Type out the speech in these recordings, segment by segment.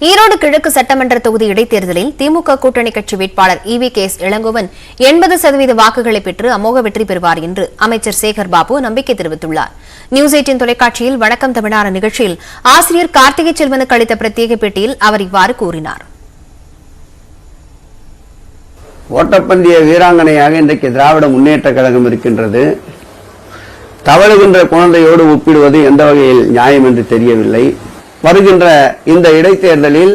ஈரோடு கிழக்கு சட்டமன்ற தொகுதி இடைத்தேர்தலில் திமுக கூட்டணி கட்சி வேட்பாளர் EV.K.S. இளங்கோவன் 80% வாக்குகளை பெற்று அமோக வெற்றி பெறுவார் என்று அமைச்சர் சேகர் பாபு நம்பிக்கை தெரிவித்துள்ளார். நியூஸ் 18 தொலைக்காட்சியில் வணக்கம் தமிழ்நாடு நிகழ்ச்சியில் ஆசிரியர் கார்த்திகை செல்வனுக்கு அளித்த பிரத்யேக பேட்டியில் அவர் இவ்வாறு கூறினார். ஓட்டப்பந்தய வீராங்கனையாக இன்றைக்கு திராவிட முன்னேற்ற கழகம் இருக்கின்றது. தவழுகின்ற குழந்தையோடு ஒப்பிடுவது எந்த வகையில் நியாயம் என்று தெரியவில்லை. வருகின்ற இந்த இடைத்தேர்தலில்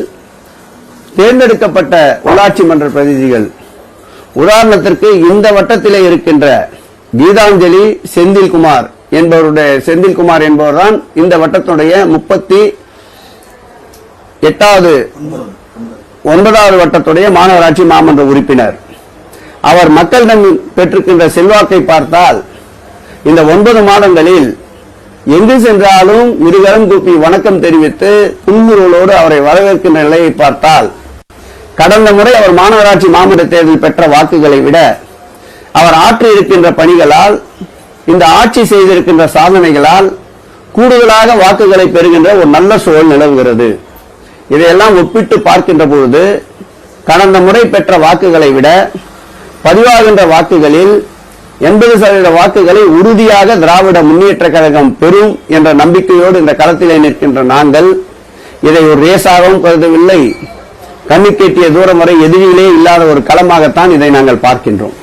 தேர்ந்தெடுக்கப்பட்ட உள்ளாட்சி மன்ற பிரதிநிதிகள், உதாரணத்திற்கு இந்த வட்டத்திலே இருக்கின்ற கீதாஞ்சலி செந்தில்குமார் என்பவர்தான் இந்த வட்டத்துடைய 39வது வட்டத்துடைய மாநகராட்சி மாமன்ற உறுப்பினர். அவர் மக்களிடம் பெற்றிருக்கின்ற செல்வாக்கை பார்த்தால் இந்த 9 மாதங்களில் எங்கு சென்றாலும் இருகரம் கூப்பி வணக்கம் தெரிவித்து புன்முறுவலோடு அவரை வரவேற்கின்ற நிலையை பார்த்தால், கடந்த முறை அவர் மாநகராட்சி மாமன்ற தேர்தல் பெற்ற வாக்குகளை விட அவர் ஆற்றியிருக்கின்ற பணிகளால், இந்த ஆட்சி செய்திருக்கின்ற சாதனைகளால் கூடுதலாக வாக்குகளை பெறுகின்ற ஒரு நல்ல சூழல் நிலவுகிறது. இதையெல்லாம் ஒப்பிட்டு பார்க்கின்ற பொழுது கடந்த முறை பெற்ற வாக்குகளை விட பதிவாகின்ற வாக்குகளில் 80% வாக்குகளை உறுதியாக திராவிட முன்னேற்ற கழகம் பெறும் என்ற நம்பிக்கையோடு இந்த களத்திலே நிற்கின்ற நாங்கள் இதை ஒரு ரேசாகவும் கருதவில்லை. கண்ணுக்கெட்டிய தூரம் வரை எதிரிகளே இல்லாத ஒரு களமாகத்தான் இதை நாங்கள் பார்க்கின்றோம்.